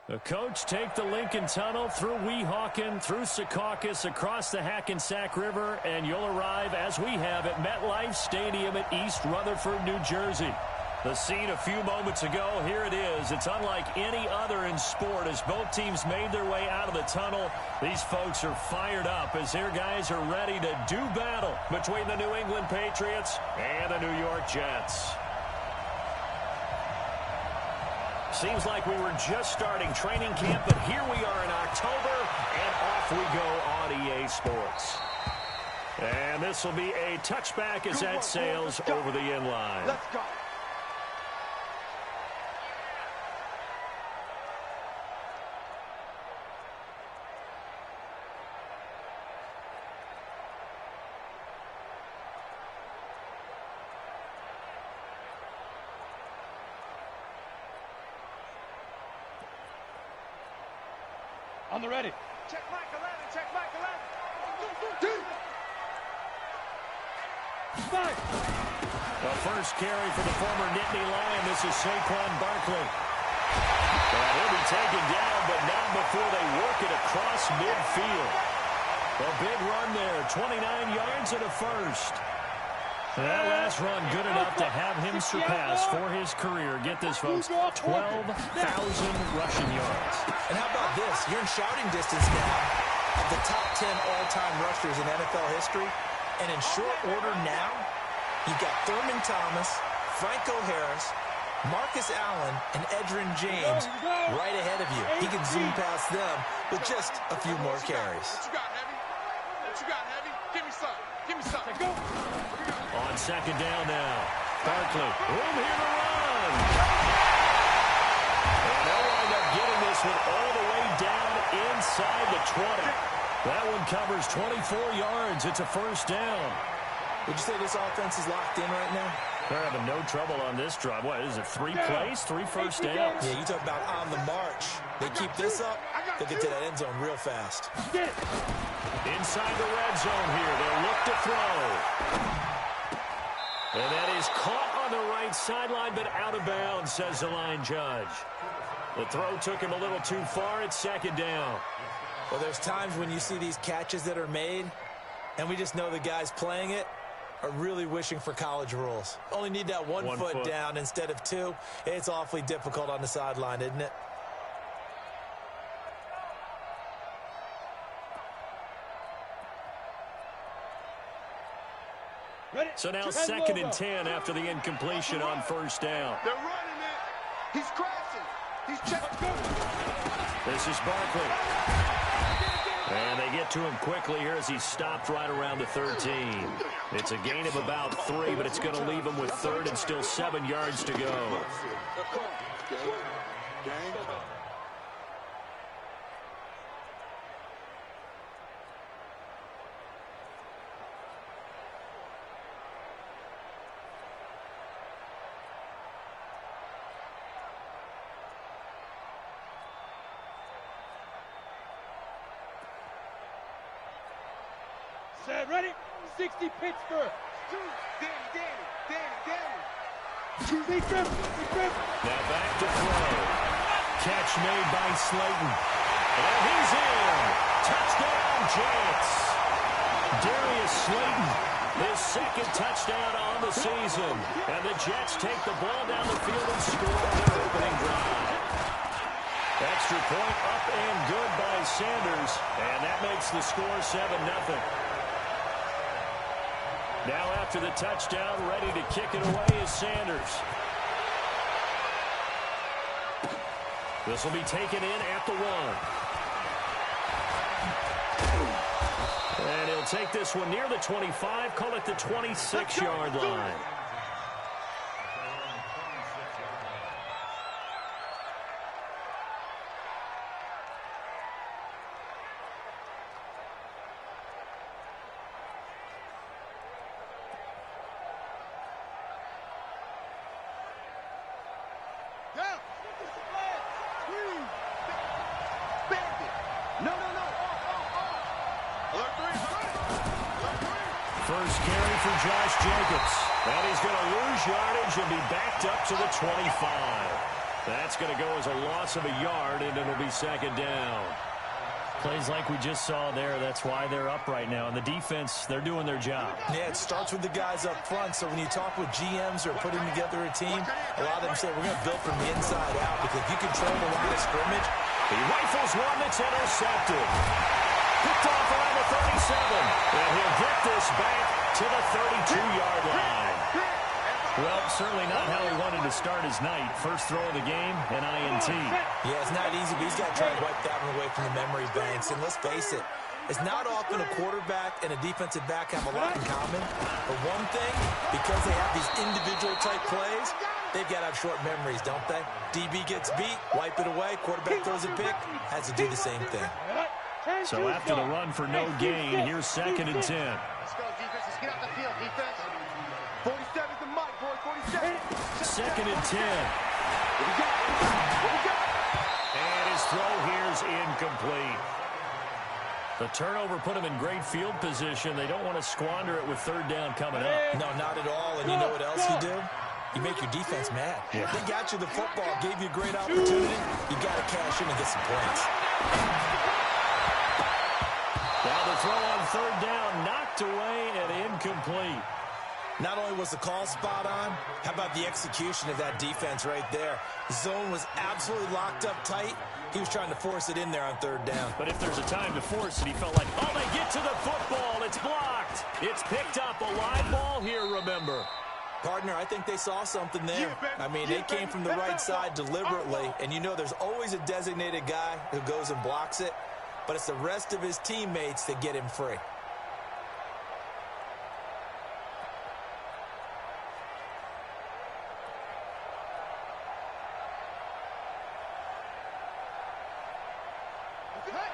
The coach take the Lincoln Tunnel through Weehawken, through Secaucus, across the Hackensack River, and you'll arrive, as we have, at MetLife Stadium at East Rutherford, New Jersey. The scene a few moments ago, here it is. It's unlike any other in sport as both teams made their way out of the tunnel. These folks are fired up as their guys are ready to do battle between the New England Patriots and the New York Jets. Seems like we were just starting training camp, but here we are in October, and off we go on EA Sports. And this will be a touchback as that sails over the end line. Let's go. On the ready. Check Mike 11. Check Mike 11. Five. The first carry for the former Nittany Lion. This is Saquon Barkley. And he'll be taken down, but not before they work it across midfield. A big run there. 29 yards and a first. That last run good enough to have him surpass for his career. Get this, folks, 12,000 rushing yards. And how about this? You're in shouting distance now of the top 10 all-time rushers in NFL history. And in short order now, you've got Thurman Thomas, Franco Harris, Marcus Allen, and Edgerrin James right ahead of you. He can zoom past them with just a few more carries. What you got, Heavy? What you got, Heavy? Give me some. Give me some. Go. On second down now. Barkley, room here to run. And they'll wind up getting this one all the way down inside the 20. That one covers 24 yards. It's a first down. Would you say this offense is locked in right now? They're having no trouble on this drive. What is it, 3 plays, 3 first downs? Yeah, you talk about on the march. They keep this up, they'll get to that end zone real fast. Inside the red zone here. They'll look to throw. And that is caught on the right sideline, but out of bounds, says the line judge. The throw took him a little too far. It's second down. Well, there's times when you see these catches that are made, and we just know the guys playing it are really wishing for college rules. Only need that one foot down instead of 2. It's awfully difficult on the sideline, isn't it? So now second and 10 after the incompletion on first down. They're running it. He's crashing. He's checking. This is Barkley. And they get to him quickly here as he stopped right around the 13. It's a gain of about 3, but it's going to leave him with third and still 7 yards to go. Set, ready? 60 Pittsburgh. Danny. Now back to throw. Catch made by Slayton. And he's in. Touchdown, Jets. Darius Slayton, his second touchdown on the season. And the Jets take the ball down the field and score on their opening drive. Extra point up and good by Sanders. And that makes the score 7-0. Now after the touchdown, ready to kick it away is Sanders. This will be taken in at the 1. And he'll take this one near the 25, call it the 26-yard line. First carry for Josh Jacobs. And he's going to lose yardage and be backed up to the 25. That's going to go as a loss of a yard, and it'll be second down. Plays like we just saw there. That's why they're up right now. And the defense, they're doing their job. Yeah, it starts with the guys up front. So when you talk with GMs or putting together a team, a lot of them say we're going to build from the inside out, because if you control the line of scrimmage. He rifles one that's intercepted. Picked off around the 37. And he'll get this back to the 32-yard line. Well, certainly not how he wanted to start his night. First throw of the game, an INT. Yeah, it's not easy, but he's got to try to wipe that one away from the memory banks. And let's face it, it's not often a quarterback and a defensive back have a lot in common. But one thing, because they have these individual-type plays, they've got to have short memories, don't they? DB gets beat, wipe it away, quarterback throws a pick, has to do the same thing. So after the run for no gain, here's second and 10. Let's go, defense. Let's get out the field, defense. 47 is the mic, boy. 47. Second and 10. And his throw here's incomplete. The turnover put him in great field position. They don't want to squander it with third down coming up. No, not at all. And you know what else you do? You make your defense mad. Yeah. They got you the football, gave you a great opportunity. You got to cash in and get some points. Now the throw on third down, knocked away and incomplete. Not only was the call spot on, how about the execution of that defense right there? The zone was absolutely locked up tight. He was trying to force it in there on third down. But if there's a time to force it, he felt like, oh, they get to the football. It's blocked. It's picked up. A live ball here, remember. Partner, I think they saw something there. I mean, they came from the right side deliberately, and you know there's always a designated guy who goes and blocks it, but it's the rest of his teammates that get him free.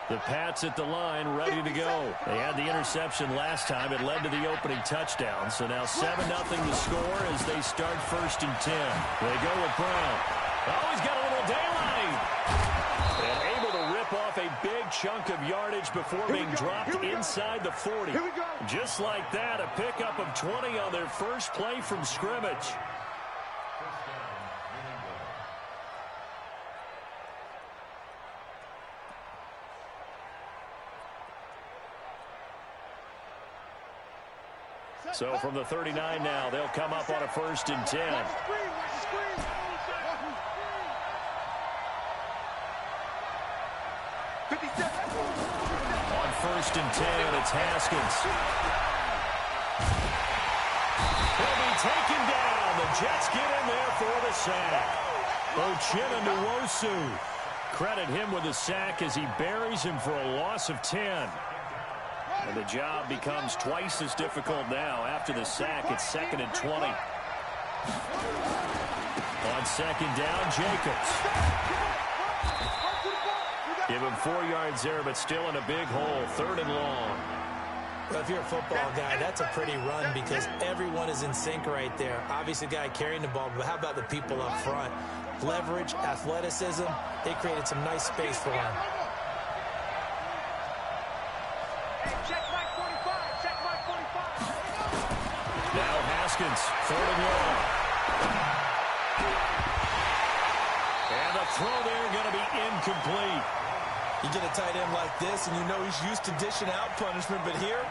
The Pats at the line, ready to go. They had the interception last time. It led to the opening touchdown. So now 7-0 to score as they start first and 10. They go with Brown. Oh, he's got a little daylight. And able to rip off a big chunk of yardage before being dropped inside the 40. Just like that, a pickup of 20 on their first play from scrimmage. So from the 39 now, they'll come up on a first and 10. On first and 10, it's Haskins. He'll be taken down. The Jets get in there for the sack. Uchenna Nwosu. Credit him with the sack as he buries him for a loss of 10. And the job becomes twice as difficult now. After the sack, it's second and 20. On second down, Jacobs. Give him 4 yards there, but still in a big hole. Third and long. Well, if you're a football guy, that's a pretty run because everyone is in sync right there. Obviously, the guy carrying the ball, but how about the people up front? Leverage, athleticism, they created some nice space for him. Now Haskins, third and long. And the throw there going to be incomplete. You get a tight end like this, and you know he's used to dishing out punishment, but here,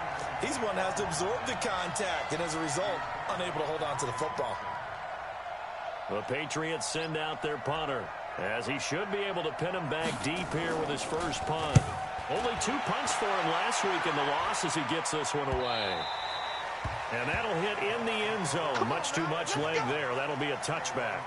he's one that has to absorb the contact, and as a result, unable to hold on to the football. The Patriots send out their punter, as he should be able to pin him back deep here with his first punt. Only 2 punts for him last week in the loss as he gets this one away. And that'll hit in the end zone. Much too much leg there. That'll be a touchback.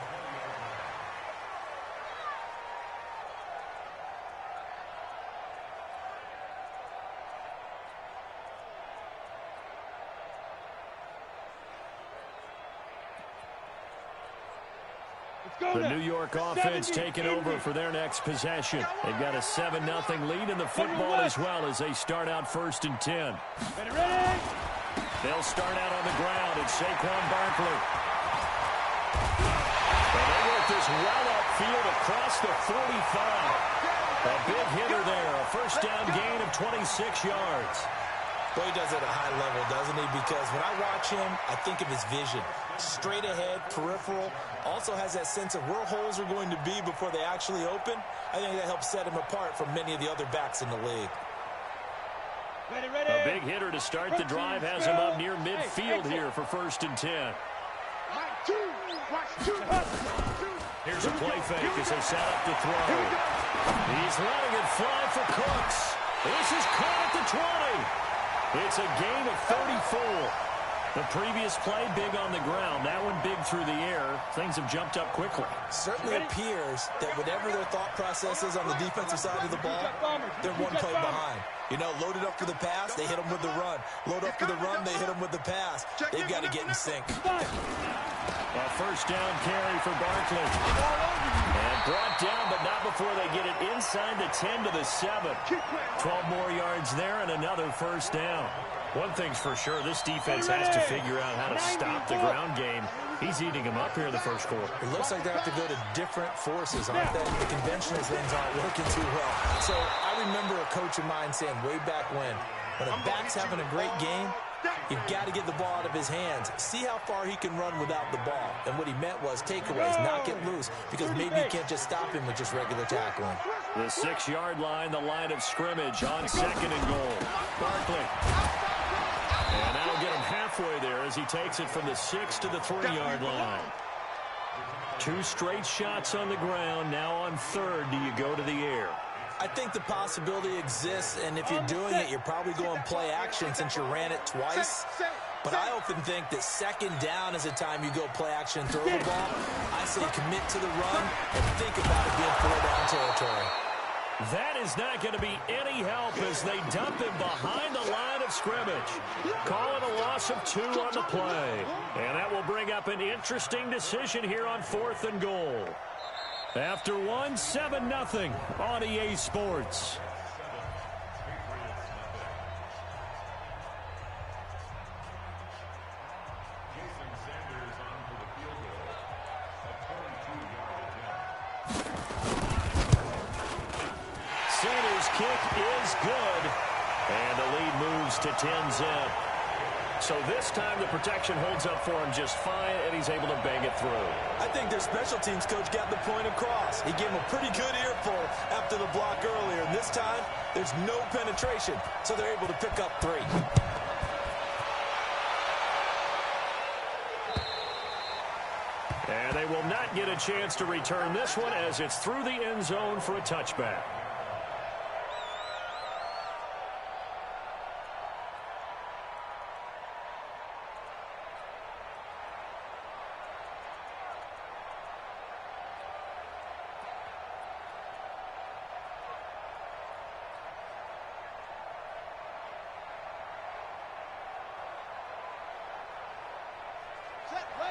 The New York offense taking over for their next possession. They've got a 7-0 lead in the football as well as they start out first and 10. They'll start out on the ground. It's Saquon Barkley. And they work this well upfield across the 45. A big hitter there. A first down gain of 26 yards. Well, he does it at a high level, doesn't he? Because when I watch him, I think of his vision. straight ahead, peripheral, also has that sense of where holes are going to be before they actually open. I think that helps set him apart from many of the other backs in the league. Ready, ready. A big hitter to start the drive has him up near midfield here for 1st and 10. Here's a play fake as they set up to throw. He's letting it fly for Cooks. This is caught at the 20. It's a gain of 34. The previous play, big on the ground. That one big through the air. Things have jumped up quickly. Certainly appears that whatever their thought process is on the defensive side of the ball, they're one play behind. You know, loaded up for the pass, they hit them with the run. Load up for the run, they hit them with the pass. They've got to get in sync. A 1st down carry for Barkley. And brought down, but not before they get it inside the 10 to the 7. 12 more yards there and another 1st down. One thing's for sure, this defense has to figure out how to stop the ground game. He's eating them up here in the 1st quarter. It looks like they have to go to different forces, aren't they? The conventional things aren't working too well. So I remember a coach of mine saying way back when a back's having a great game, you've got to get the ball out of his hands. See how far he can run without the ball. And what he meant was takeaways, not get loose, because maybe you can't just stop him with just regular tackling. The 6-yard line, the line of scrimmage on 2nd and goal. Barkley. And that'll get him halfway there as he takes it from the 6 to the 3-yard line. 2 straight shots on the ground. Now on 3rd, do you go to the air? I think the possibility exists, and if you're doing it, you're probably going play action since you ran it twice. But I often think that 2nd down is the time you go play action and throw the ball. I say commit to the run and think about it being 4-down territory. That is not going to be any help as they dump him behind the line of scrimmage. Call it a loss of 2 on the play. And that will bring up an interesting decision here on 4th and goal. After 1, 7-0 on EA Sports. Center's kick is good. And the lead moves to 10-zip. So this time the protection holds up for him just fine, and he's able to bang it through. I think their special teams coach got the point across. He gave him a pretty good earful after the block earlier, and this time there's no penetration, so they're able to pick up 3. And they will not get a chance to return this one as it's through the end zone for a touchback.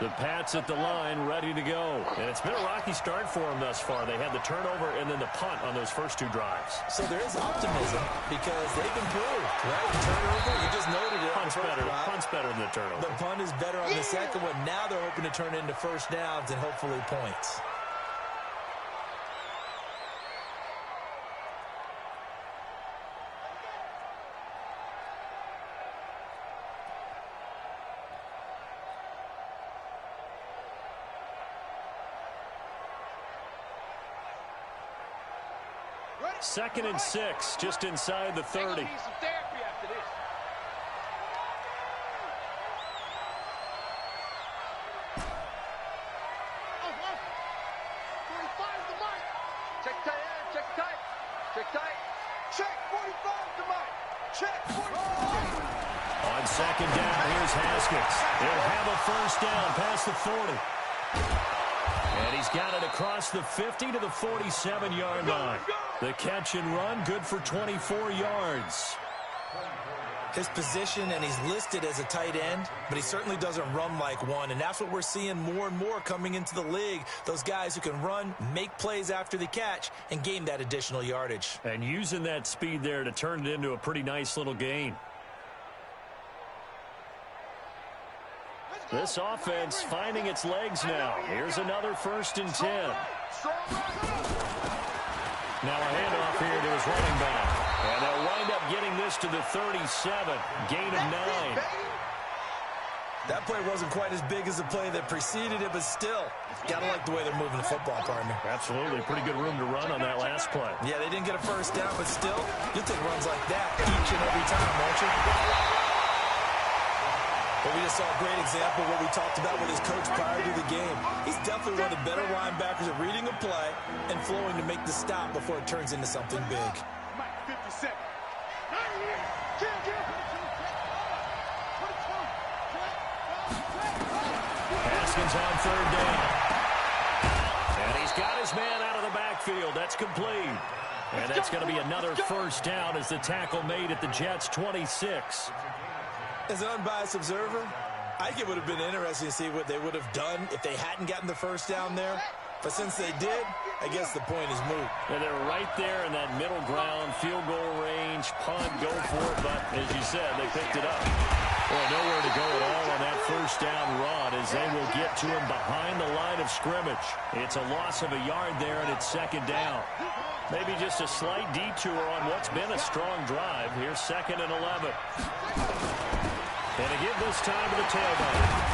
The Pats at the line, ready to go. And it's been a rocky start for them thus far. They had the turnover and then the punt on those first 2 drives. So there is optimism because they've improved, right? The turnover, you just noted it. Punt's better than the turnover. The punt is better on the second one. Now they're hoping to turn it into 1st downs and hopefully points. Second and 6, just inside the 30. On 2nd down, here's Haskins. He'll have a 1st down past the 40. And he's got it across the 50 to the 47-yard line. The catch and run, good for 24 yards. His position, and he's listed as a tight end, but he certainly doesn't run like one, and that's what we're seeing more and more coming into the league. Those guys who can run, make plays after the catch, and gain that additional yardage. And using that speed there to turn it into a pretty nice little gain. This offense finding its legs now. Here's another 1st and 10. Now a handoff here to his running back. And they'll wind up getting this to the 37. Gain of 9. That play wasn't quite as big as the play that preceded it, but still, gotta like the way they're moving the football, partner. Absolutely. Pretty good room to run on that last play. Yeah, they didn't get a first down, but still, you'll take runs like that each and every time, won't you? But we just saw a great example of what we talked about with his coach prior to the game. He's definitely one of the better linebackers at reading a play and flowing to make the stop before it turns into something big. 57. Haskins on third down. And he's got his man out of the backfield. That's complete. And that's going to be another first down as the tackle made at the Jets' 26. As an unbiased observer, I think it would have been interesting to see what they would have done if they hadn't gotten the first down there. But since they did, I guess the point is moot. And they're right there in that middle ground, field goal range, punt, go for it. But as you said, they picked it up. Well, nowhere to go at all on that first down run as they will get to him behind the line of scrimmage. It's a loss of a yard there, and it's second down. Maybe just a slight detour on what's been a strong drive. Here's 2nd and 11. And a give this time to the tailback.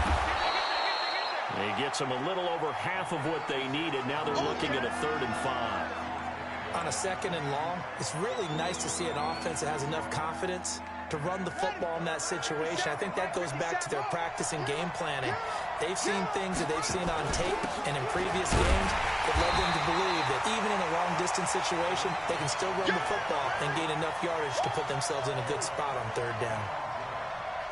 He gets them a little over half of what they needed. Now they're looking at a 3rd and 5. On a 2nd and long, it's really nice to see an offense that has enough confidence to run the football in that situation. I think that goes back to their practice and game planning. They've seen things that they've seen on tape and in previous games that led them to believe that even in a long-distance situation, they can still run the football and gain enough yardage to put themselves in a good spot on 3rd down.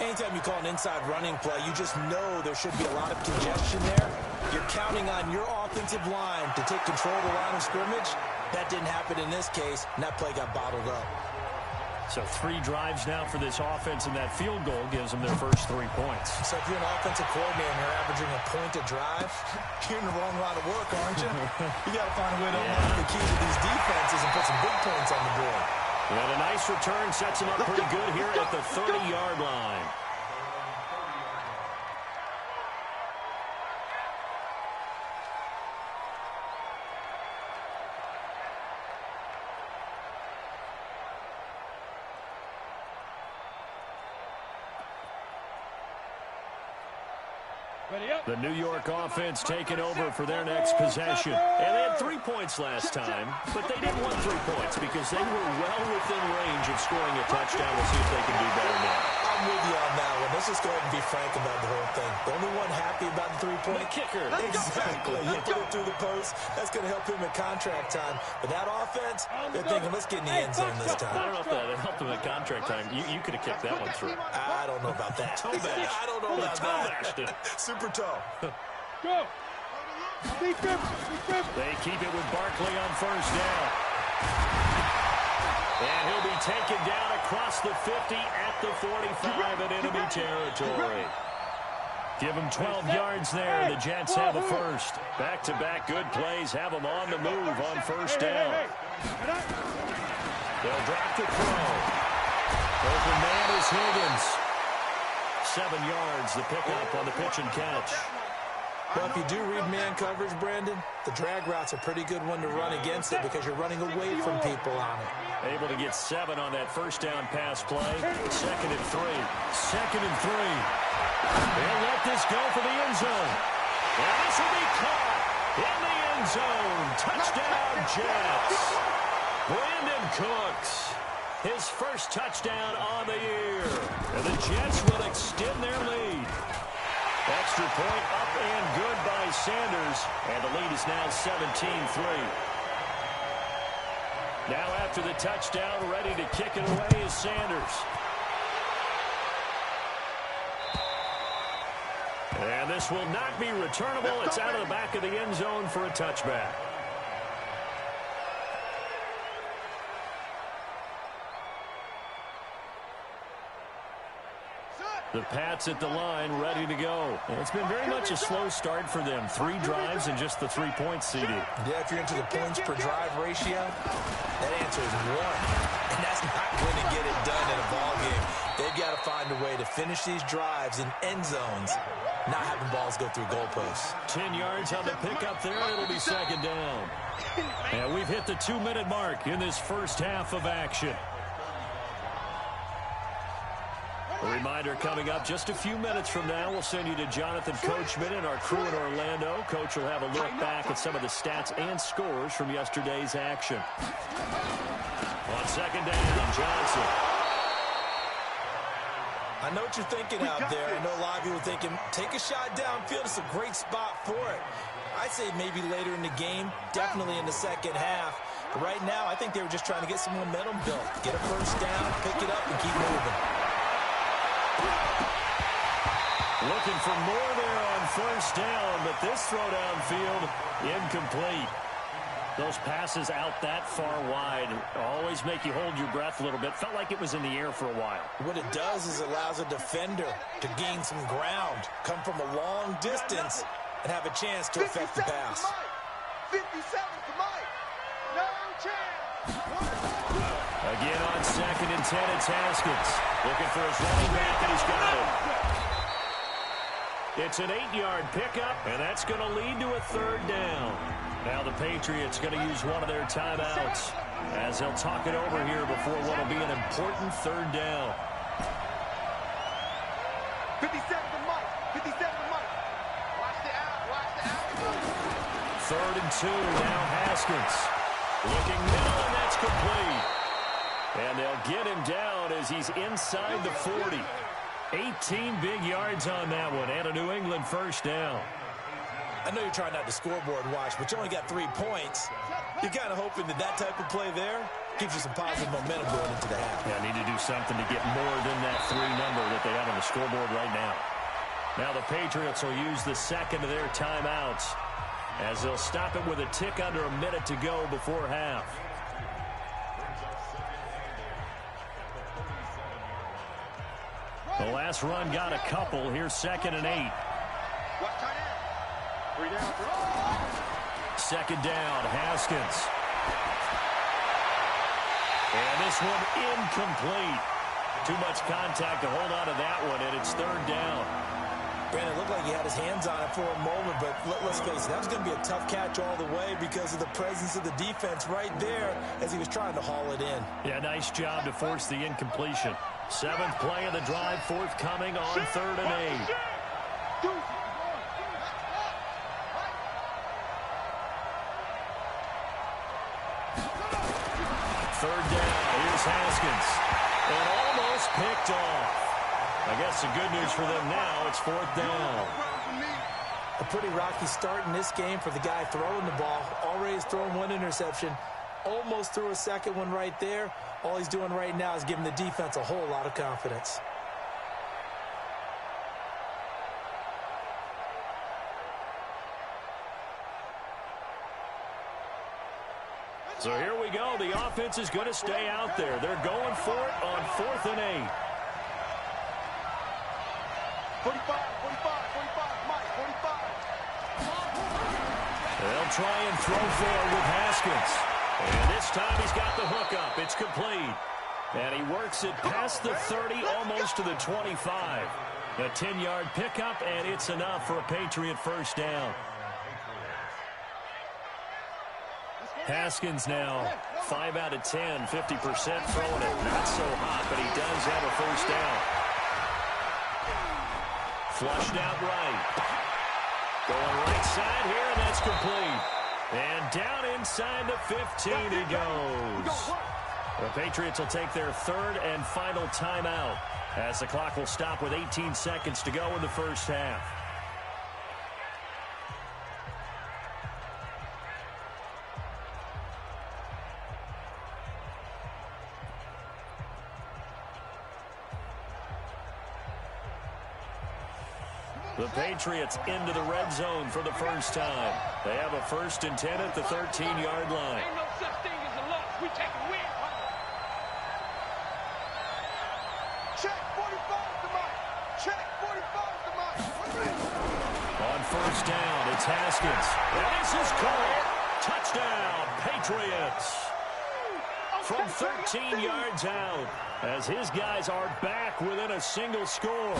Anytime you call an inside running play, you just know there should be a lot of congestion there. You're counting on your offensive line to take control of the line of scrimmage. That didn't happen in this case, and that play got bottled up. So 3 drives now for this offense, and that field goal gives them their first 3 points. So if you're an offensive coordinator and you're averaging a point a drive, you're in the wrong line of work, aren't you? You got to find a way to unlock the key to these defenses and put some big points on the board. And a nice return sets him up pretty good here at the 30-yard line. The New York offense taking over for their next possession. And they had 3 points last time, but they didn't want 3 points because they were well within range of scoring a touchdown. We'll see if they can do better now. I'm with you on that one. Let's just go ahead and be frank about the whole thing. The only one happy about the 3-point kicker. Exactly. You put it through the post. That's going to help him at contract time. But that offense, they're thinking, let's get in the end zone this time. I don't know if that helped him at contract time. You could have kicked that one through. I don't know about that. Toe bash. I don't know about that. Super toe. Go. They keep it with Barkley on first down. And he'll be taken down across the 50 at the 45 in enemy territory. Give him 12 yards there, and the Jets have a first. Back-to-back good plays have them on the move on first down. They'll drop the throw. Open man is Higgins. 7 yards, the pickup on the pitch and catch. Well, if you do read man coverage, Brandon, the drag route's a pretty good one to run against it because you're running away from people on it. Able to get 7 on that first down pass play. 2nd and 3. 2nd and 3. They'll let this go for the end zone. And this will be caught in the end zone. Touchdown, Jets. Brandon Cooks, his first touchdown on the year. And the Jets will extend their lead. Extra point up and good by Sanders. And the lead is now 17-3. Now after the touchdown, ready to kick it away is Sanders. And this will not be returnable. It's out of the back of the end zone for a touchback. The Pats at the line, ready to go. And it's been very much a slow start for them. 3 drives and just the 3 points seeded. Yeah, if you're into the points per drive ratio, that answer is 1. And that's not going to get it done in a ball game. They've got to find a way to finish these drives in end zones, not having balls go through goalposts. 10 yards on the pickup there. It'll be 2nd down. And we've hit the 2-minute mark in this first half of action. A reminder coming up just a few minutes from now, we'll send you to Jonathan Coachman and our crew in Orlando. Coach will have a look back at some of the stats and scores from yesterday's action. On second down, Johnson. I know what you're thinking out there. I know a lot of people are thinking, take a shot downfield. It's a great spot for it. I'd say maybe later in the game, definitely in the second half. But right now, I think they were just trying to get some momentum built. Get a first down, pick it up, and keep moving. Looking for more there on first down, but this throw downfield, incomplete. Those passes out that far wide always make you hold your breath a little bit. Felt like it was in the air for a while. What it does is it allows a defender to gain some ground, come from a long distance, and have a chance to affect the pass. 50 seconds to Mike. No chance. Again on second and 10, it's Haskins. Looking for his running back, and he's got it. It's an 8-yard pickup, and that's going to lead to a third down. Now the Patriots going to use one of their timeouts as they'll talk it over here before what will be an important third down. 57 to Mike. 57 to Mike. Watch the out. Watch the out. Third and 2, now Haskins. Looking middle, and that's complete. And they'll get him down as he's inside the 40. 18 big yards on that one, and a New England first down. I know you're trying not to scoreboard watch, but you only got 3 points. You're kind of hoping that that type of play there gives you some positive momentum going into the half. Yeah, need to do something to get more than that 3 number that they have on the scoreboard right now. Now the Patriots will use the second of their timeouts as they'll stop it with a tick under a minute to go before half. The last run got a couple. Here's second and 8. Second down, Haskins. And this one incomplete. Too much contact to hold on to that one, and it's third down. Brandon, it looked like he had his hands on it for a moment, but let's face it, that was going to be a tough catch all the way because of the presence of the defense right there as he was trying to haul it in. Yeah, nice job to force the incompletion. 7th play of the drive, forthcoming on third and 8. Third down, here's Haskins. And almost picked off. I guess the good news for them now, it's 4th down. A pretty rocky start in this game for the guy throwing the ball. Already has thrown 1 interception. Almost threw a second one right there. All he's doing right now is giving the defense a whole lot of confidence. So here we go. The offense is going to stay out there. They're going for it on 4th and 8. 45, 45, Mike, 45. They'll try and throw forward with Haskins. And this time he's got the hookup. It's complete. And he works it past the 30, almost to the 25. A 10-yard pickup, and it's enough for a Patriot first down. Haskins now 5 out of 10, 50% throwing it. Not so hot, but he does have a first down. Flushed out right. Going right side here, and that's complete. And down inside the 15 he goes. The Patriots will take their third and final timeout as the clock will stop with 18 seconds to go in the first half. The Patriots into the red zone for the first time. They have a 1st and 10 at the 13-yard line. Ain't no such thing as a loss. We take a win. Check 45 to Mike. Check 45 to Mike. On first down, it's Haskins. And this is caught. Touchdown, Patriots. From 13 yards out as his guys are back within a single score.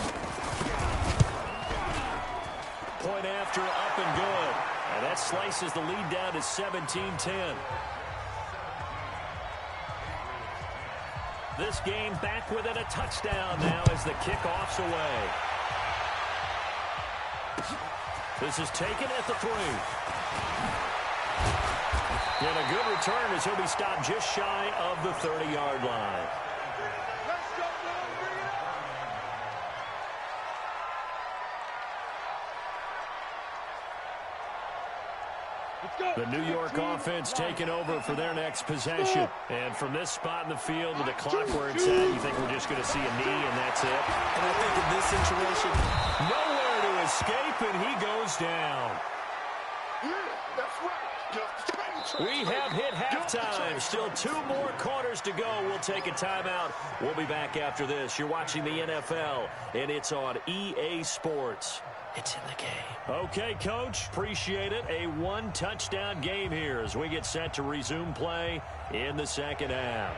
Point after, up and good. And that slices the lead down to 17-10. This game back within a touchdown now as the kickoff's away. This is taken at the 3. And a good return as he'll be stopped just shy of the 30-yard line. The New York offense taking over for their next possession. And from this spot in the field with the clock where it's at, you think we're just going to see a knee and that's it? And I think in this situation, nowhere to escape, and he goes down. We have hit halftime. Still 2 more quarters to go. We'll take a timeout. We'll be back after this. You're watching the NFL, and it's on EA Sports. It's in the game. Okay, Coach. Appreciate it. A 1-touchdown game here as we get set to resume play in the second half.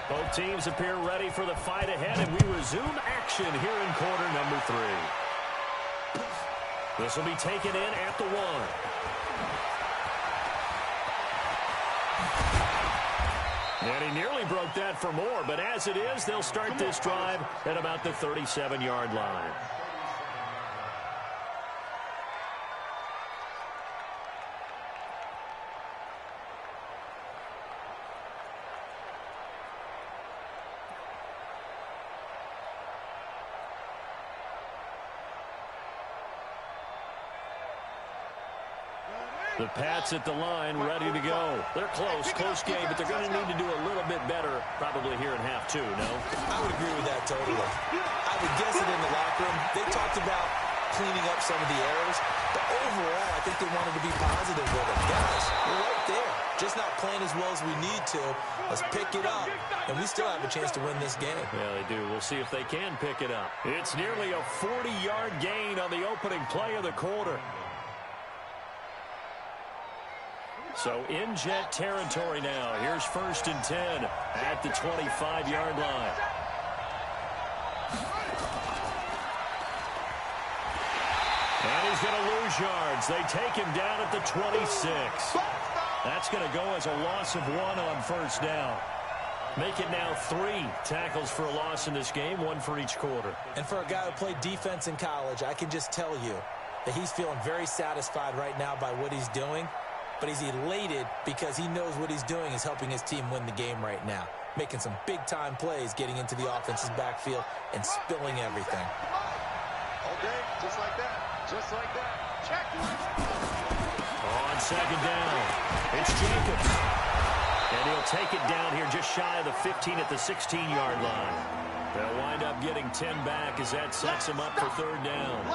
Both teams appear ready for the fight ahead, and we resume action here in quarter number 3. This will be taken in at the 1. And he nearly broke that for more, but as it is, they'll start this drive at about the 37-yard line. The Pats at the line, ready to go. They're close game, but they're going to need to do a little bit better probably here in half 2, no? I would agree with that totally. I would guess it in the locker room. They talked about cleaning up some of the errors, but overall, I think they wanted to be positive with it. Guys, we're right there. Just not playing as well as we need to. Let's pick it up, and we still have a chance to win this game. Yeah, they do. We'll see if they can pick it up. It's nearly a 40-yard gain on the opening play of the quarter. So in Jet territory now. Here's 1st and 10 at the 25-yard line. And he's going to lose yards. They take him down at the 26. That's going to go as a loss of 1 on 1st down. Make it now 3 tackles for a loss in this game, 1 for each quarter. And for a guy who played defense in college, I can just tell you that he's feeling very satisfied right now by what he's doing. But he's elated because he knows what he's doing is helping his team win the game right now. Making some big-time plays, getting into the offense's backfield, and spilling everything. Okay, just like that. Just like that. Check. On 2nd down, it's Jacobs. And he'll take it down here just shy of the 15 at the 16-yard line. They'll wind up getting 10 back as that sets him up for 3rd down.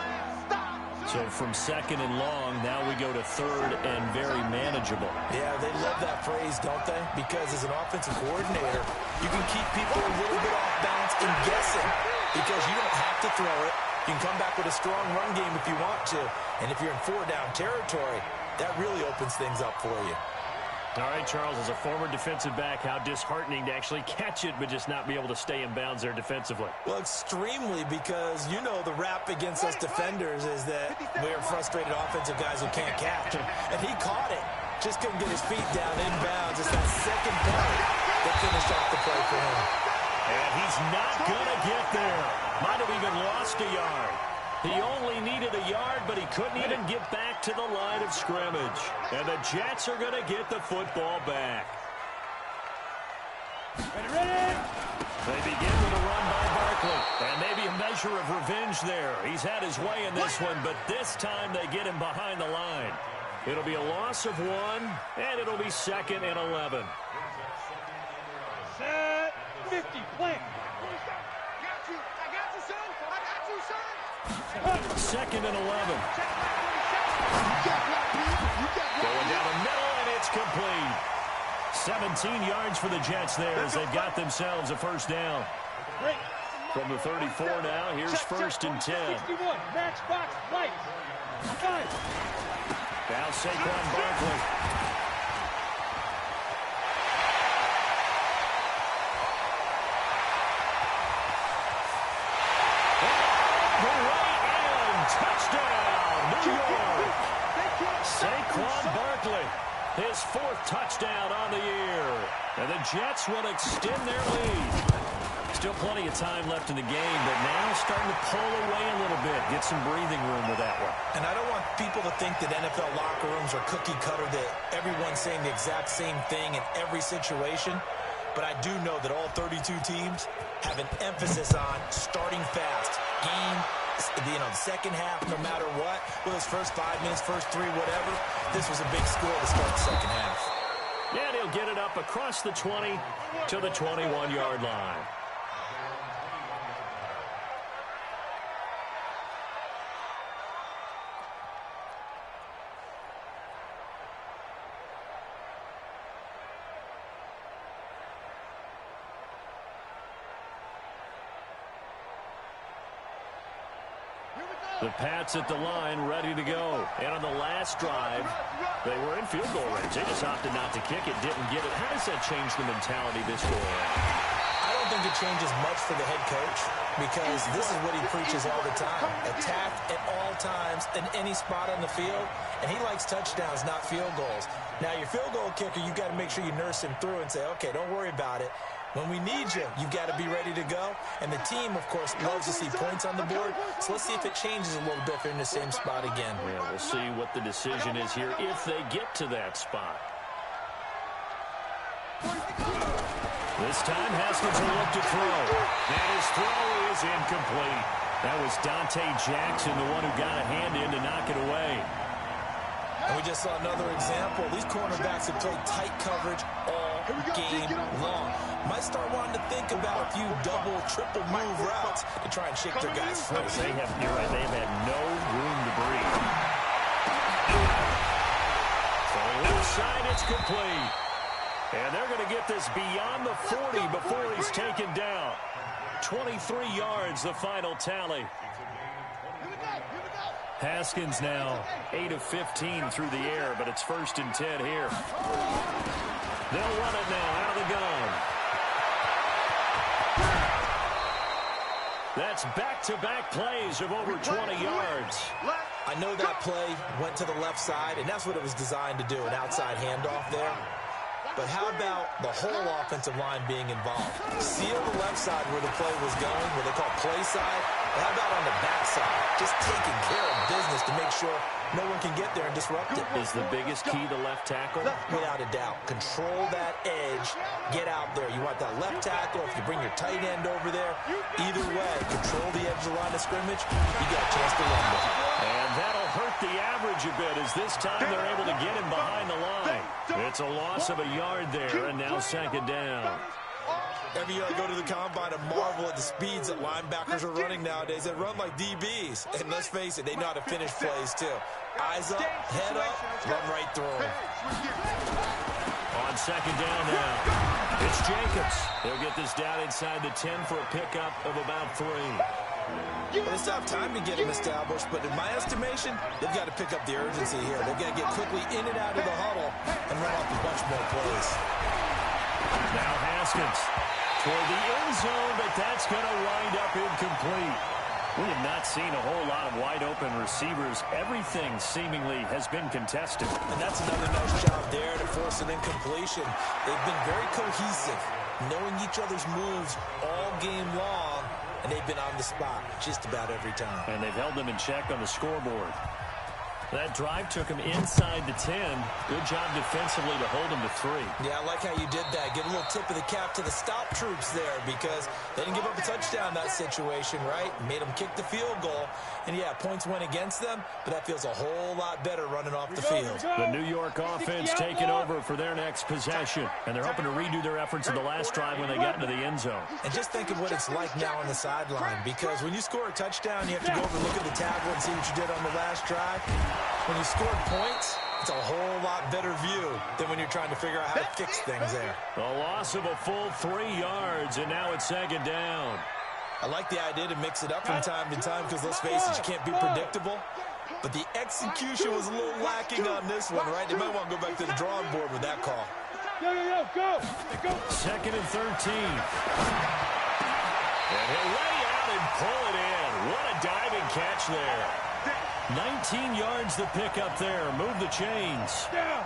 So from 2nd and long, now we go to 3rd and very manageable. Yeah, they love that phrase, don't they? Because as an offensive coordinator, you can keep people a little bit off balance and guessing because you don't have to throw it. You can come back with a strong run game if you want to. And if you're in 4-down territory, that really opens things up for you. All right, Charles, as a former defensive back, how disheartening to actually catch it but just not be able to stay in bounds there defensively. Well, extremely, because you know the rap against us defenders is that we're frustrated offensive guys who can't catch. And he caught it. Just couldn't get his feet down in bounds. It's that second part that finished off the play for him. And he's not going to get there. Might have even lost a yard. He only needed a yard, but he couldn't even get back to the line of scrimmage. And the Jets are going to get the football back. Ready? They begin with a run by Barkley. And maybe a measure of revenge there. He's had his way in this one, but this time they get him behind the line. It'll be a loss of 1, and it'll be 2nd and 11. Set 50, plant. I got you, son. I got you, son. 2nd and 11. Going down the middle, and it's complete. 17 yards for the Jets there as they've got themselves a 1st down. From the 34 now, here's 1st and 10. 61, matchbox, lights. 5. Now Saquon Barkley. Touchdown, New York. Saquon Barkley, his 4th touchdown on the year. And the Jets will extend their lead. Still plenty of time left in the game, but now starting to pull away a little bit. Get some breathing room with that one. And I don't want people to think that NFL locker rooms are cookie cutter, that everyone's saying the exact same thing in every situation. But I do know that all 32 teams have an emphasis on starting fast. Second half, no matter what. Well, his first 5 minutes, first 3, whatever. This was a big score to start the second half. And he'll get it up across the 20 to the 21-yard line. The Pats at the line, ready to go. And on the last drive, they were in field goal range. They just opted not to kick it, didn't get it. How does that change the mentality this way around? I don't think it changes much for the head coach, because this is what he preaches all the time. Attack at all times in any spot on the field, and he likes touchdowns, not field goals. Now, your field goal kicker, you've got to make sure you nurse him through and say, okay, don't worry about it. When we need you, you've got to be ready to go. And the team, of course, loves to see points on the board. So let's see if it changes a little bit if they're in the same spot again. Yeah, we'll see what the decision is here if they get to that spot. This time, Haskins will look to throw. And his throw is incomplete. That was Dante Jackson, the one who got a hand in to knock it away. And we just saw another example. These cornerbacks have played tight coverage all game long. Might start wanting to think about a few double, triple move routes to try and shake their guys free. You're right, they've had no room to breathe. So left side, it's complete. And they're going to get this beyond the 40 before he's taken down. 23 yards, the final tally. Haskins now 8 of 15 through the air, but it's 1st and 10 here. They'll run it now out of the gun. That's back-to-back plays of over 20 yards. I know that play went to the left side, and that's what it was designed to do, an outside handoff there. But how about the whole offensive line being involved? Seal the left side where the play was going, what they call play side. But how about on the back side? Just taking care of business to make sure no one can get there and disrupt it. Is the biggest key to left tackle? Without a doubt. Control that edge. Get out there. You want that left tackle. If you bring your tight end over there, either way, control the edge of the line of scrimmage. You got a chance to run it. And that'll hurt the average a bit, as this time they're able to get him behind the line. It's a loss of a yard there, and now 2nd down. Every year I go to the combine and marvel at the speeds that linebackers are running nowadays. They run like DBs. And let's face it, they know how to finish plays too. Eyes up, head up, run right through them. On 2nd down now, it's Jacobs. He'll get this down inside the 10 for a pickup of about 3. Well, it's tough time to get him established, but in my estimation, they've got to pick up the urgency here. They've got to get quickly in and out of the huddle and run off a bunch more plays. Now Haskins toward the end zone, but that's going to wind up incomplete. We have not seen a whole lot of wide-open receivers. Everything seemingly has been contested. And that's another nice job there to force an incompletion. They've been very cohesive, knowing each other's moves all game long. And they've been on the spot just about every time. And they've held them in check on the scoreboard. That drive took him inside the 10. Good job defensively to hold him to 3. Yeah, I like how you did that. Give a little tip of the cap to the stop troops there, because they didn't give up a touchdown in that situation, right? Made them kick the field goal. And, yeah, points went against them, but that feels a whole lot better running off the field. The New York offense taking over for their next possession. And they're hoping to redo their efforts in the last drive when they got into the end zone. And just think of what it's like now on the sideline, because when you score a touchdown, you have to go over and look at the tackle and see what you did on the last drive. When you score points, it's a whole lot better view than when you're trying to figure out how to fix things there. A loss of a full 3 yards, and now it's 2nd down. I like the idea to mix it up from time to time, because let's face it, you can't be predictable. But the execution was a little lacking on this one, right? They might want to go back to the drawing board with that call. Go. 2nd and 13. And he'll lay out and pull it in. What a diving catch there. 19 yards the pickup there. Move the chains. Down.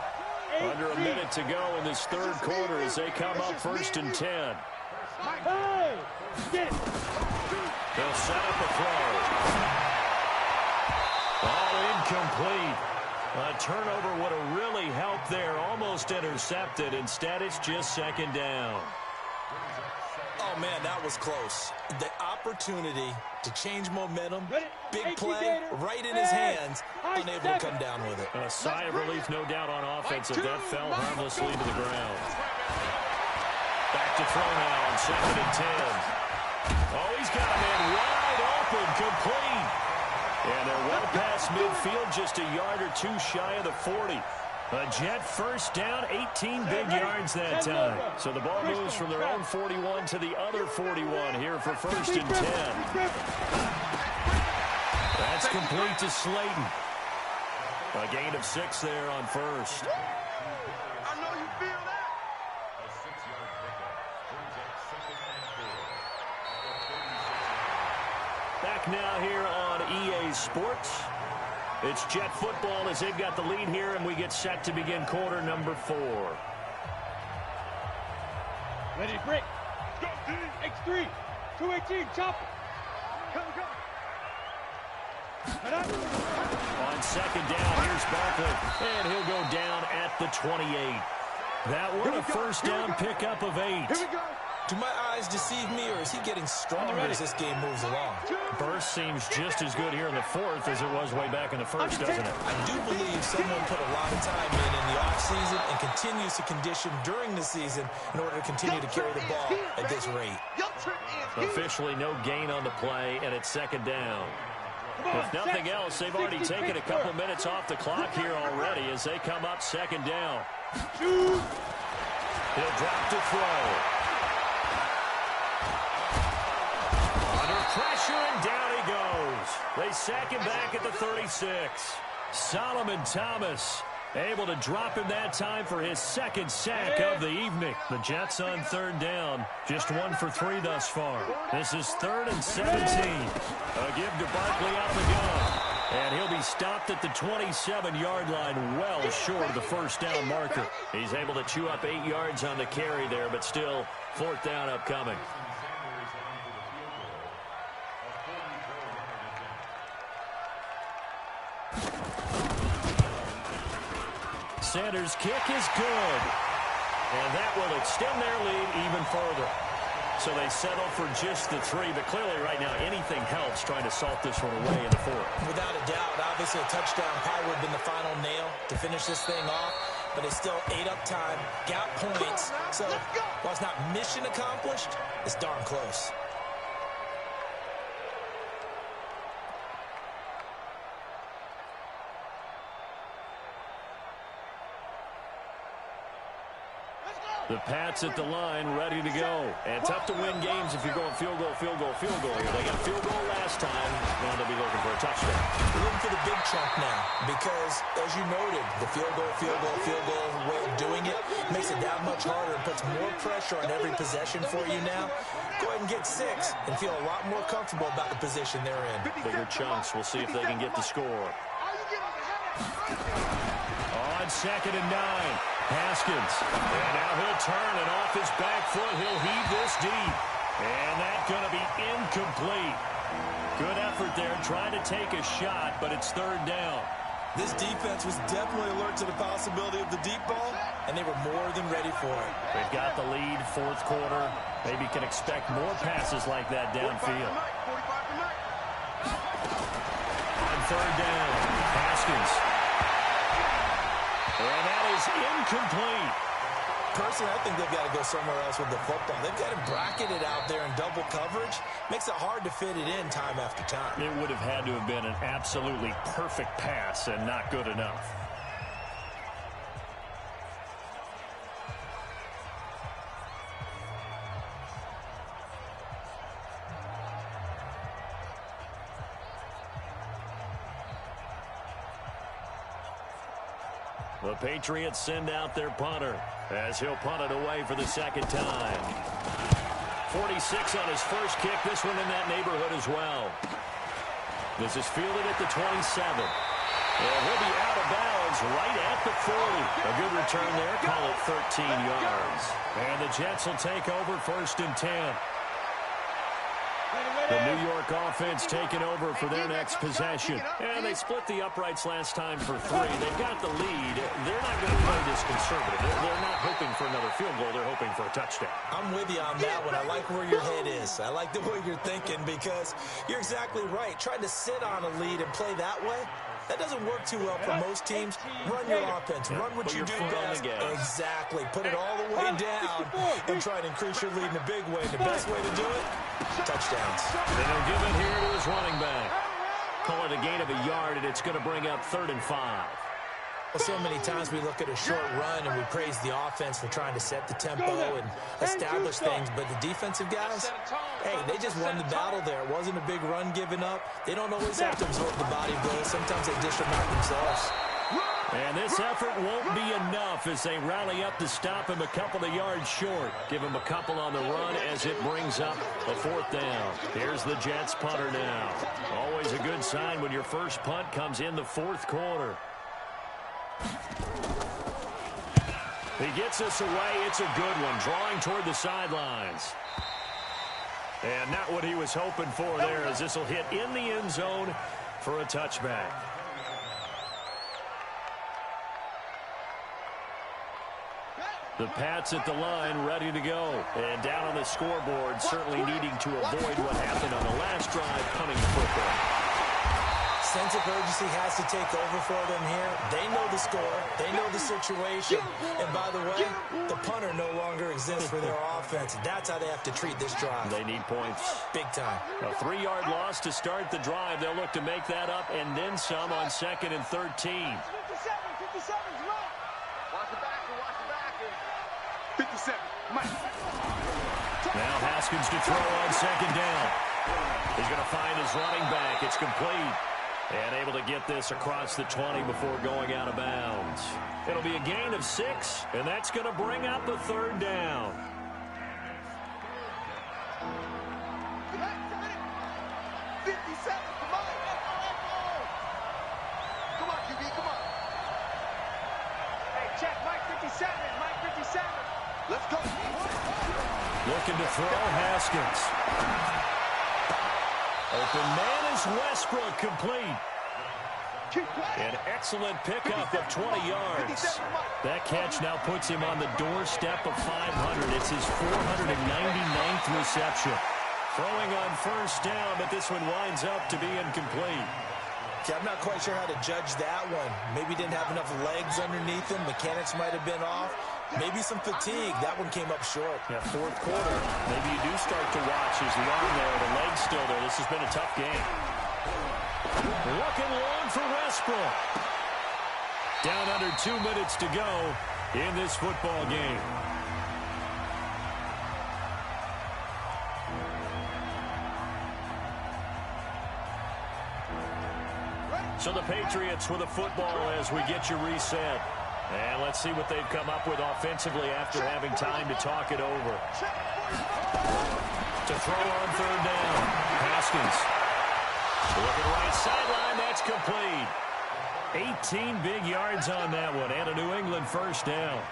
Under a minute to go in this third quarter as they come up 1st and 10. Hey! Get it. They'll set up a throw. All incomplete. A turnover would have really helped there. Almost intercepted. Instead, it's just 2nd down. Oh, man, that was close. The opportunity to change momentum, big play, right in his hands, unable to come down with it. A sigh of relief, no doubt, on offense. That fell harmlessly to the ground. Back to throw now on 2nd and 10. Oh, he's got a man wide open, complete. And they're well past midfield, just a yard or two shy of the 40. A Jet first down, 18 big yards that time. So the ball moves from their own 41 to the other 41 here for 1st and 10. That's complete to Slayton. A gain of 6 there on 1st. I know you feel that. Back now here on EA Sports. It's Jet football as they've got the lead here, and we get set to begin quarter number 4. Ready to break. X3. 218. Chop it. Go. On 2nd down, here's Barkley, and he'll go down at the 28. That one a first down pickup of 8. Here we go. Do my eyes deceive me, or is he getting stronger as this game moves along? Burst seems just as good here in the 4th as it was way back in the 1st, doesn't it? I do believe someone put a lot of time in the offseason and continues to condition during the season in order to continue to carry the ball at this rate. Officially no gain on the play, and it's 2nd down. If nothing else, they've already taken a couple minutes off the clock here already as they come up 2nd down. He'll drop to throw. Pressure, and down he goes. They sack him back at the 36. Solomon Thomas able to drop him that time for his 2nd sack of the evening. The Jets on 3rd down. Just 1 for 3 thus far. This is 3rd and 17. A give to Barkley out of the gun. And he'll be stopped at the 27-yard line, well short of the first down marker. He's able to chew up 8 yards on the carry there, but still 4th down upcoming. Sanders' kick is good. And that will extend their lead even further. So they settle for just the 3, but clearly right now anything helps trying to salt this one away in the 4th. Without a doubt, obviously a touchdown probably would have been the final nail to finish this thing off, but it's still 8 up time, got points, so while it's not mission accomplished, it's darn close. The Pats at the line, ready to go. And tough to win games if you're going field goal here. They got field goal last time. Now they'll be looking for a touchdown. We're looking for the big chunk now because, as you noted, the field goal way of doing it makes it that much harder and puts more pressure on every possession for you now. Go ahead and get 6 and feel a lot more comfortable about the position they're in. Bigger chunks. We'll see if they can get the score. On 2nd and 9. Haskins, and now he'll turn, and off his back foot, he'll heave this deep. And that's going to be incomplete. Good effort there, trying to take a shot, but it's 3rd down. This defense was definitely alert to the possibility of the deep ball, and they were more than ready for it. They've got the lead, 4th quarter. Maybe can expect more passes like that downfield. On 3rd down, Haskins. And that is incomplete. Personally, I think they've got to go somewhere else with the football. They've got him bracketed out there in double coverage. Makes it hard to fit it in time after time. It would have had to have been an absolutely perfect pass and not good enough. The Patriots send out their punter as he'll punt it away for the 2nd time. 46 on his first kick. This one in that neighborhood as well. This is fielded at the 27. And he'll be out of bounds right at the 40. A good return there. Call it 13 yards. And the Jets will take over 1st and 10. The New York offense taking over for their next possession. And they split the uprights last time for 3. They've got the lead. They're not going to play this conservative. They're not hoping for another field goal. They're hoping for a touchdown. I'm with you on that one. I like where your head is. I like the way you're thinking because you're exactly right. Trying to sit on a lead and play that way, that doesn't work too well for most teams. Run your offense. Run what you do best. Exactly. Put it all the way down and try to increase your lead in a big way. The best way to do it, touchdowns. And he'll give it here to his running back. Call it a gain of a yard, and it's going to bring up 3rd and 5. Well, so many times we look at a short run and we praise the offense for trying to set the tempo and establish things, but the defensive guys, hey, they just won the battle there. It wasn't a big run given up. They don't always have to absorb the body blows. Sometimes they dish them out themselves. And this effort won't be enough as they rally up to stop him a couple of yards short. Give him a couple on the run as it brings up a 4th down. Here's the Jets punter now. Always a good sign when your first punt comes in the 4th quarter. He gets us away. It's a good one. Drawing toward the sidelines. And not what he was hoping for there as this will hit in the end zone for a touchback. The Pats at the line, ready to go. And down on the scoreboard, certainly needing to avoid what happened on the last drive, punting the football. Sense of urgency has to take over for them here. They know the score. They know the situation. And by the way, the punter no longer exists for their offense. That's how they have to treat this drive. They need points. Big time. A 3-yard loss to start the drive. They'll look to make that up and then some on 2nd and 13. 57's right. Watch the back. 57. Mike. Now Haskins to throw on 2nd down. He's going to find his running back. It's complete. And able to get this across the 20 before going out of bounds. It'll be a gain of 6, and that's going to bring up a 3rd down. Come on, QB, come on. Hey, check Mike 57. Mike 57. Let's go. Looking to throw, Haskins. Open man is Westbrook, complete. An excellent pickup of 20 yards. That catch now puts him on the doorstep of 500. It's his 499th reception. Throwing on 1st down, but this one winds up to be incomplete. I'm not quite sure how to judge that one. Maybe didn't have enough legs underneath him. Mechanics might have been off. Maybe some fatigue. That one came up short. Yeah, 4th quarter. Maybe you do start to watch his arm there, the leg's still there. This has been a tough game. Looking long for Westbrook. Down under 2 minutes to go in this football game. So the Patriots with a football as we get you reset. And let's see what they've come up with offensively after having time to talk it over. To throw on 3rd down. Haskins. Looking right sideline. That's complete. 18 big yards on that one. And a New England 1st down.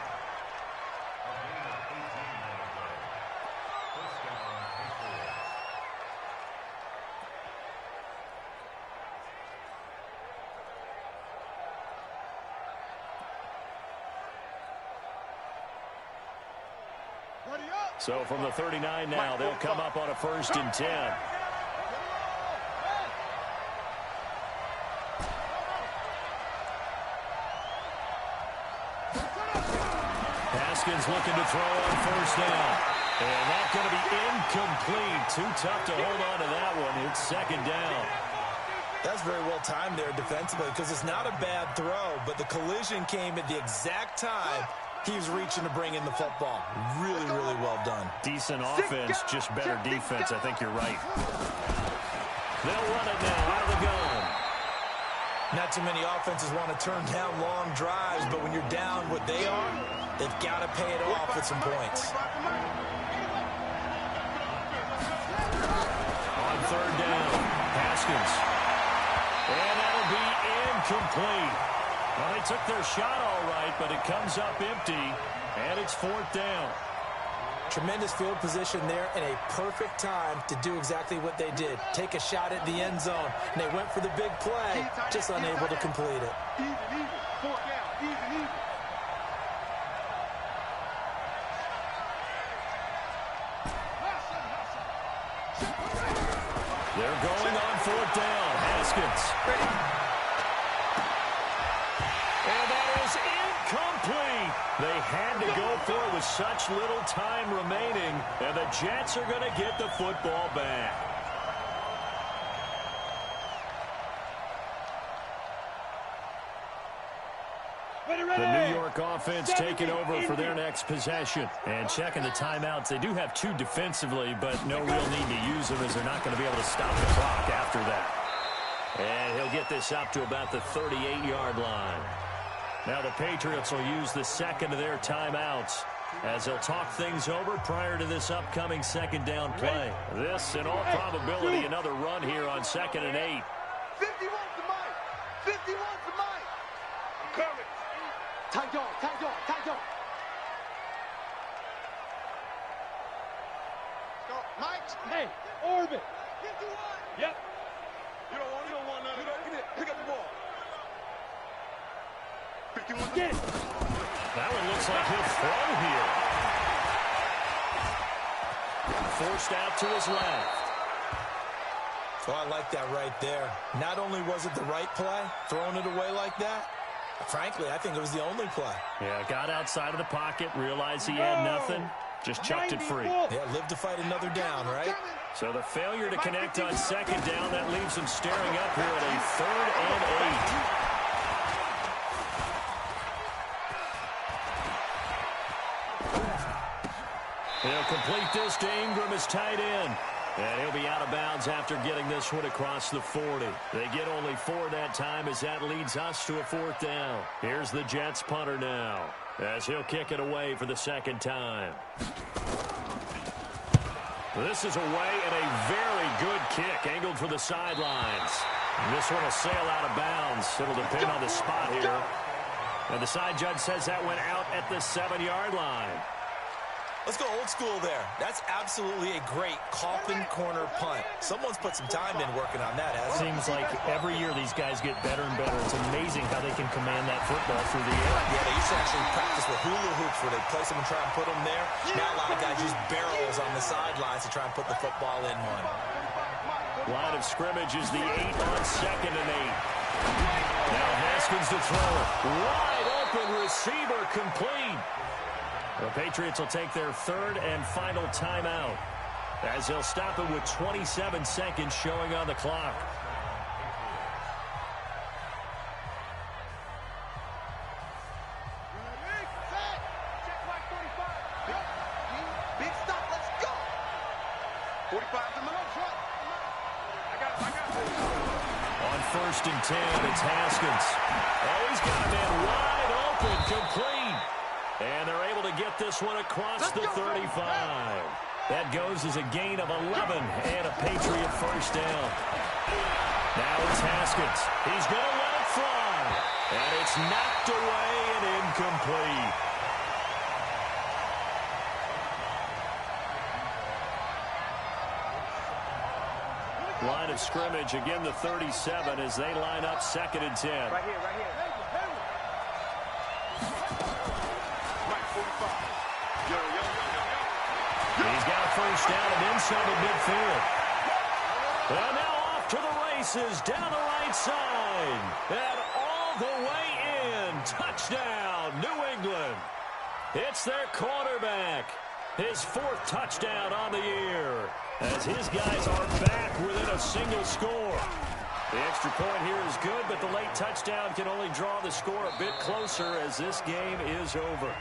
So from the 39 now, they'll come up on a 1st and 10. Haskins looking to throw on 1st down. And that's going to be incomplete. Too tough to hold on to that one. It's 2nd down. That's very well timed there defensively because it's not a bad throw, but the collision came at the exact time he was reaching to bring in the football. Really, really well done. Decent offense, just better defense. I think you're right. They'll run it now out of the gun. Not too many offenses want to turn down long drives, but when you're down what they are, they've got to pay it off with some points. On 3rd down, Haskins And that'll be incomplete. Well, they took their shot all right, but it comes up empty, and it's 4th down. Tremendous field position there and a perfect time to do exactly what they did. Take a shot at the end zone, and they went for the big play, just unable to complete it. Even. 4th down. Even. They're going on 4th down. Haskins. And that is incomplete. They had to go for it with such little time remaining, and the Jets are going to get the football back. The New York offense taking over for their next possession. And checking the timeouts. They do have 2 defensively, but no real need to use them as they're not going to be able to stop the clock after that. And he'll get this up to about the 38-yard line. Now the Patriots will use the second of their timeouts as they'll talk things over prior to this upcoming 2nd down play. This, in all probability, another run here on 2nd and 8. 51 to Mike. 51 to Mike. Courage. Tight dog. Go, Mike. Hey, Orbit. 51. Yep. You don't want none of that. Pick up the ball. 51. Get it. That one looks like he'll throw here. Forced out to his left. Oh, I like that right there. Not only was it the right play, throwing it away like that, frankly, I think it was the only play. Yeah, got outside of the pocket, realized he had nothing, just chucked it free. Yeah, live to fight another down, right? So the failure to connect on 2nd down, that leaves him staring up here at a 3rd and 8. He'll complete this to Ingram as tight end. And he'll be out of bounds after getting this one across the 40. They get only 4 that time as that leads us to a 4th down. Here's the Jets punter now as he'll kick it away for the 2nd time. This is away and a very good kick angled for the sidelines. And this one will sail out of bounds. It'll depend on the spot here. And the side judge says that went out at the 7-yard line. Let's go old school there. That's absolutely a great coffin corner punt. Someone's put some time in working on that, hasn't it? Seems like every year these guys get better and better. It's amazing how they can command that football through the air. Yeah, they used to actually practice with hula hoops where they'd place them and try and put them there. Now a lot of guys use barrels on the sidelines to try and put the football in one. Line of scrimmage is the 8 on 2nd and 8. Now Haskins to throw it. Wide open receiver complete. The Patriots will take their 3rd and final timeout as they'll stop it with 27 seconds showing on the clock. Check Mike 45. Big stop. Let's go. 45 to Mike. I got it. On 1st and 10, it's Haskins. Oh, he's got a man wide open, complete. And they're able to get this one across the 35. That goes as a gain of 11 and a Patriot 1st down. Now it's Haskins. He's going to let it fly. And it's knocked away and incomplete. Line of scrimmage, again the 37 as they line up 2nd and 10. Right here. He's got a 1st down and then some at midfield. And now off to the races down the right side. And all the way in. Touchdown, New England. It's their quarterback. His 4th touchdown on the year as his guys are back within a single score. The extra point here is good, but the late touchdown can only draw the score a bit closer as this game is over.